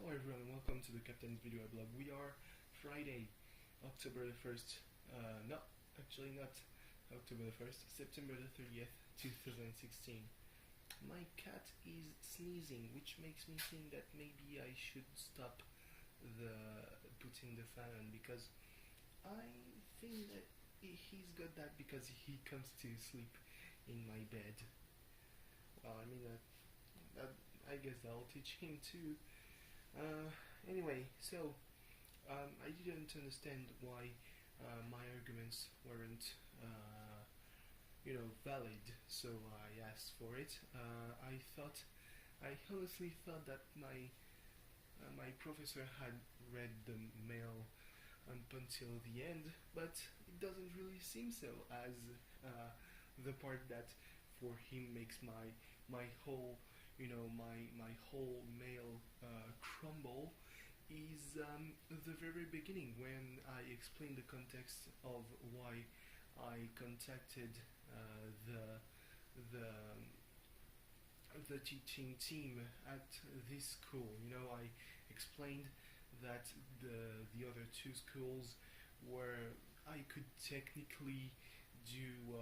Hello everyone, welcome to the Captain's Video Blog. We are Friday, October the 1st, no, actually not October the 1st, September the 30th, 2016. My cat is sneezing, which makes me think that maybe I should stop putting the fan on, because I think that he's got that because he comes to sleep in my bed. Well, I mean, I guess I'll teach him too. Anyway, so I didn't understand why my arguments weren't, valid. So I asked for it. I honestly thought that my professor had read the mail up until the end, but it doesn't really seem so, as the part that for him makes my whole my whole mail crumble is the very beginning, when I explained the context of why I contacted the the teaching team at this school. I explained that the other two schools where I could technically do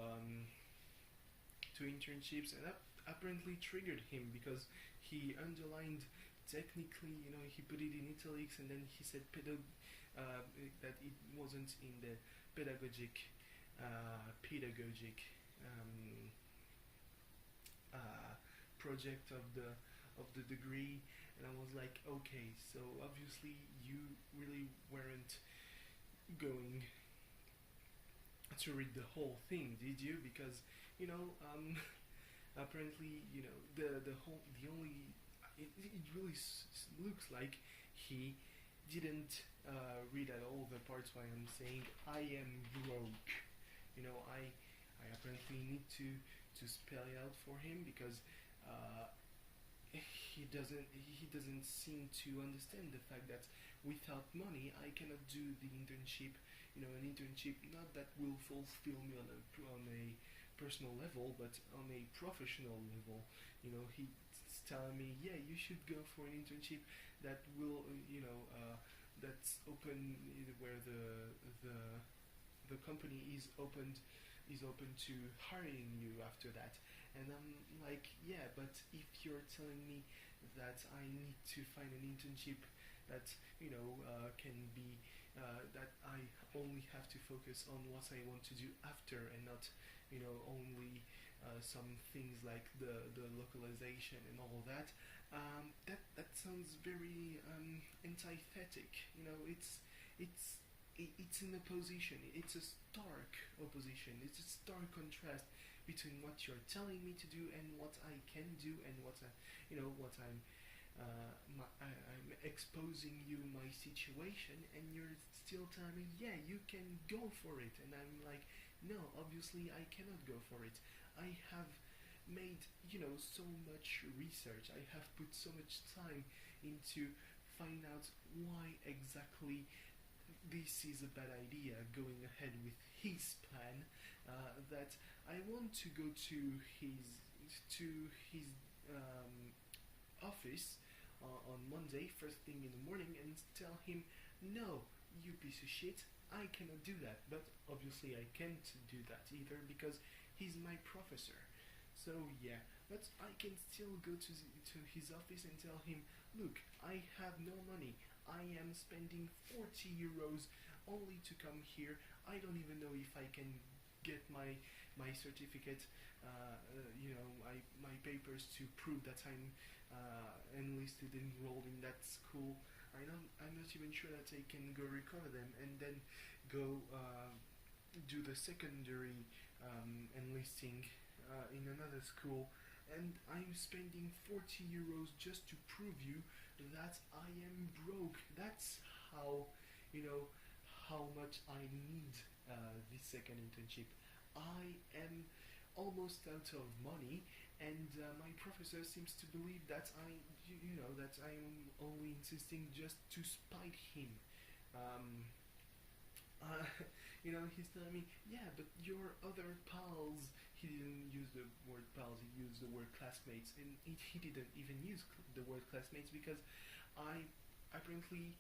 two internships, and that apparently triggered him because he underlined technically, he put it in italics, and then he said that it wasn't in the pedagogic project of the degree. And I was like, okay, so obviously you really weren't going to read the whole thing, did you? Because apparently, the only it really looks like he didn't read at all the parts where I'm saying I am broke. I apparently need to spell it out for him, because he doesn't seem to understand the fact that without money I cannot do the internship. An internship not that will fulfill me on a personal level, but on a professional level. He's telling me, yeah, you should go for an internship that will, that's open, where the company is open to hiring you after that. And I'm like, yeah, but if you're telling me that I need to find an internship that can be that I only have to focus on what I want to do after, and not only some things like the localization and all that, that sounds very antithetic. It's an opposition. It's a stark opposition. It's a stark contrast between what you're telling me to do and what I can do, and what I'm exposing you my situation, and you're still telling me, yeah, you can go for it. And I'm like, no, obviously I cannot go for it. I have made so much research. I have put so much time into find out why exactly this is a bad idea, going ahead with his plan, that I want to go to his office on Monday, first thing in the morning, and tell him, no, you piece of shit, I cannot do that. But obviously I can't do that either, because he's my professor. So yeah, but I can still go to his office and tell him, look, I have no money. I am spending 40 euros only to come here. I don't even know if I can get my certificate, my papers to prove that I'm enlisted, enrolled in that school. I'm not even sure that I can go recover them and then go do the secondary enlisting in another school. And I'm spending 40 euros just to prove you that I am broke. That's how how much I need this second internship. I am almost out of money, and my professor seems to believe that that I'm only insisting just to spite him. He's telling me, yeah, but your other pals, he didn't use the word pals, he used the word classmates, and he didn't even use the word classmates, because I apparently,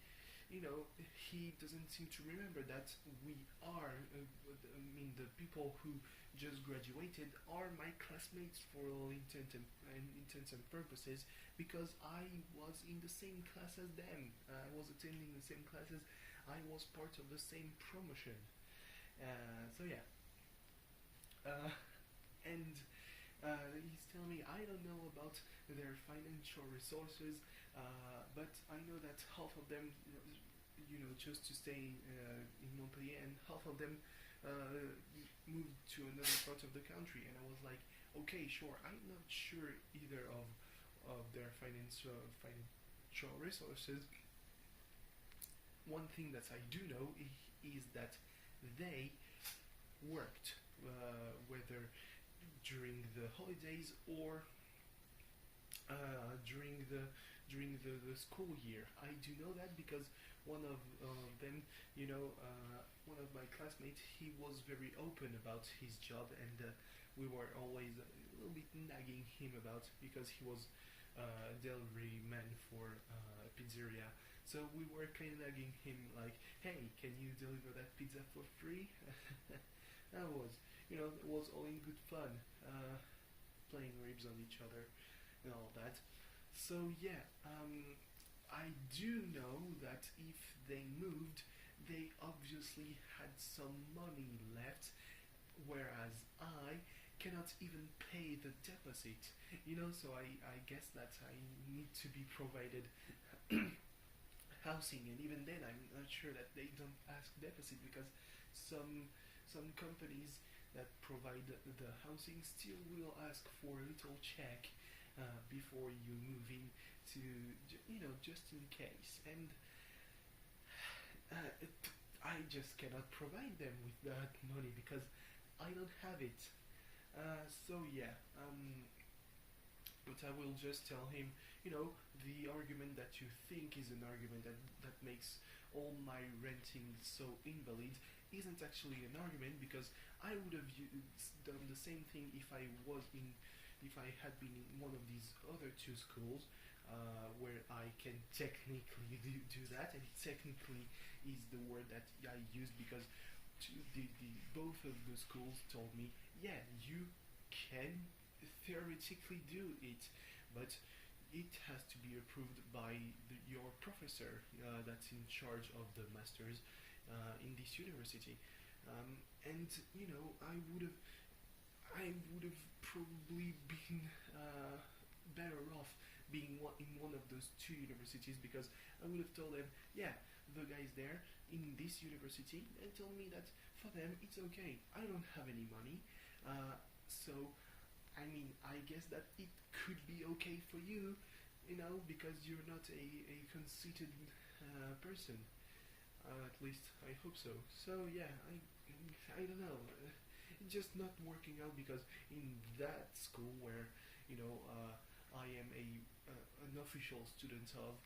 he doesn't seem to remember that we are, I mean, the people who just graduated are my classmates for all intents and purposes, because I was in the same class as them. I was attending the same classes. I was part of the same promotion. So yeah, uh, and he's telling me I don't know about their financial resources, but I know that half of them, chose to stay in Montpellier, and half of them moved to another part of the country. And I was like, okay, sure. I'm not sure either of their financial resources. One thing that I do know is that they worked, whether during the holidays or during the school year. I do know that because one of them, one of my classmates, he was very open about his job, and we were always a little bit nagging him about, because he was a delivery man for a pizzeria. So we were kind of nagging him like, "Hey, can you deliver that pizza for free?" That was, it was all in good fun, playing ribs on each other and all that. So yeah, I do know that if they moved, they obviously had some money left, whereas I cannot even pay the deposit. So I guess that I need to be provided housing, and even then I'm not sure that they don't ask deposit, because some companies that provide the housing still will ask for a little check before you move in, to just in case. And uh, I just cannot provide them with that money because I don't have it. So yeah, but I will just tell him, the argument that you think is an argument that makes all my renting so invalid isn't actually an argument, because I would have done the same thing if I had been in one of these other two schools, where I can technically do that, and technically is the word that I used, because both of the schools told me, yeah, you can theoretically do it, but it has to be approved by your professor that's in charge of the masters in this university. And I would have probably been better off being in one of those two universities, because I would have told them, yeah, the guys there in this university, they told me that for them it's okay. I don't have any money, so I mean, I guess that it could be okay for you, because you're not a conceited person. At least I hope so. So yeah, I don't know. It's just not working out, because in that school where I am an official student of,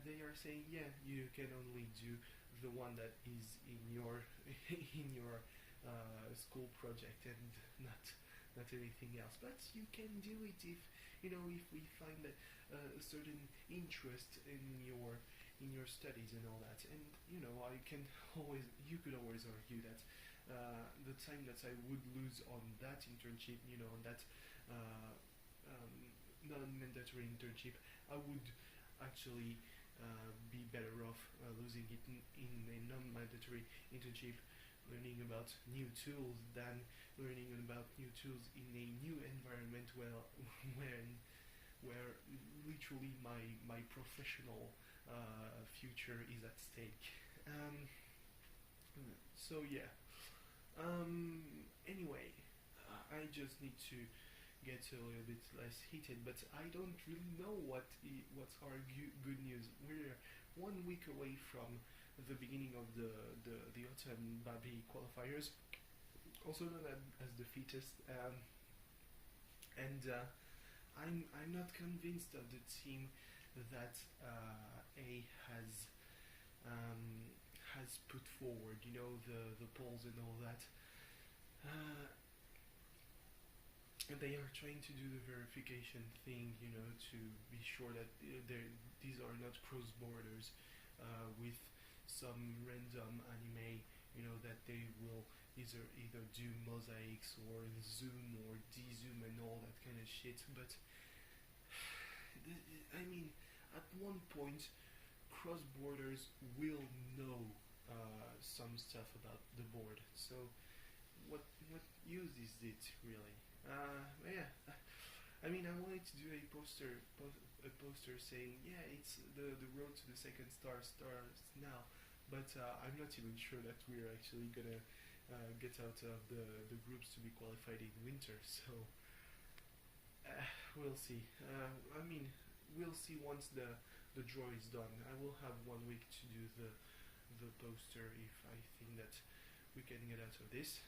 they are saying, yeah, you can only do the one that is in your in your school project, and not anything else. But you can do it if we find a certain interest in your studies and all that. And you could always argue that the time that I would lose on that internship, on that non-mandatory internship, I would actually be better off losing it in a non-mandatory internship, learning about new tools, than learning about new tools in a new environment where literally my professional future is at stake. So yeah. Anyway, I just need to get a little bit less heated, but I don't really know what's our good news. We're 1 week away from the beginning of the autumn Babi qualifiers, also known as the fittest, and I'm not convinced of the team that A has put forward. The polls and all that. And they are trying to do the verification thing, to be sure that these are not cross borders with some random anime, that they will either do mosaics or zoom or de-zoom and all that kind of shit. But I mean, at one point, cross borders will know some stuff about the board. So what use is it really? Yeah. I mean, I wanted to do a poster saying, yeah, it's the road to the second star starts now, but I'm not even sure that we're actually gonna get out of the groups to be qualified in winter. So we'll see. I mean, we'll see once the draw is done. I will have 1 week to do the poster if I think that we can get out of this.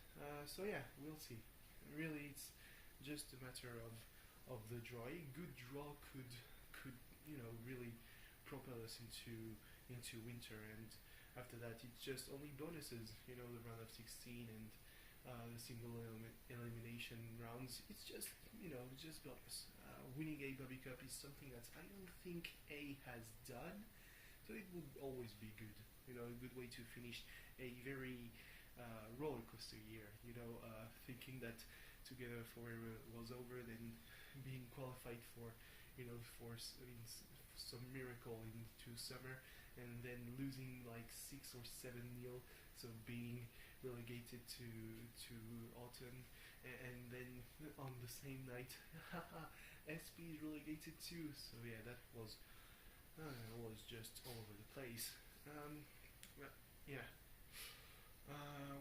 So yeah, we'll see. Really, it's just a matter of the draw. A good draw could really propel us into winter, and after that it's just only bonuses. The round of 16 and the single elimination rounds. It's just just bonus. Winning a Bobby Cup is something that I don't think A has done, so it would always be good. A good way to finish a very roller coaster year. Thinking that Together Forever was over, then being qualified for some miracle into summer, and then losing like 6 or 7-0, so being relegated to autumn, and then on the same night, SP is relegated too. So yeah, that was just all over the place. Well, yeah.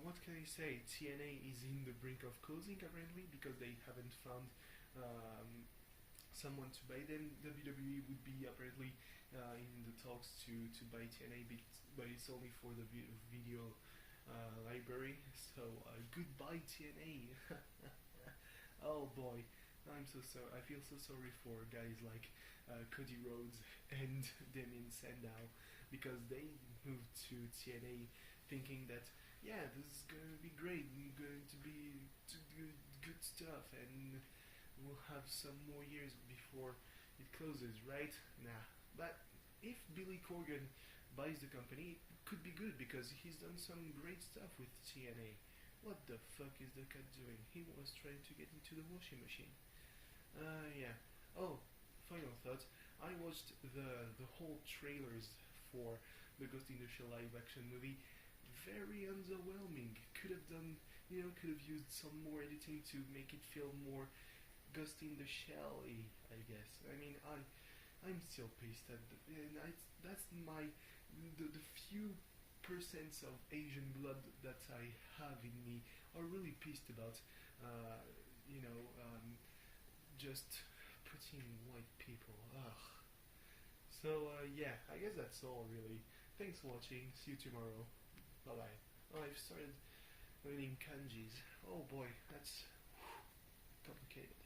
What can I say? TNA is in the brink of closing apparently because they haven't found someone to buy them. WWE would be apparently in the talks to buy TNA, but it's only for the video library. So goodbye TNA. Oh boy, I'm so sorry. I feel so sorry for guys like Cody Rhodes and Damien Sandow because they moved to TNA thinking that this is going to be great, we're going to be good stuff, and we'll have some more years before it closes, right? Nah. But if Billy Corgan buys the company, it could be good because he's done some great stuff with TNA. What the fuck is the cat doing? He was trying to get into the washing machine. Yeah. Oh, final thought. I watched the whole trailers for the Ghost in the Shell live action movie. Very underwhelming. Could have used some more editing to make it feel more Ghost in the Shell-y, I guess. I mean, I'm still pissed at that's the few percents of Asian blood that I have in me are really pissed about, just putting white people. Ugh. So yeah, I guess that's all really. Thanks for watching. See you tomorrow. Bye bye. Oh, I've started learning kanjis. Oh boy, that's complicated.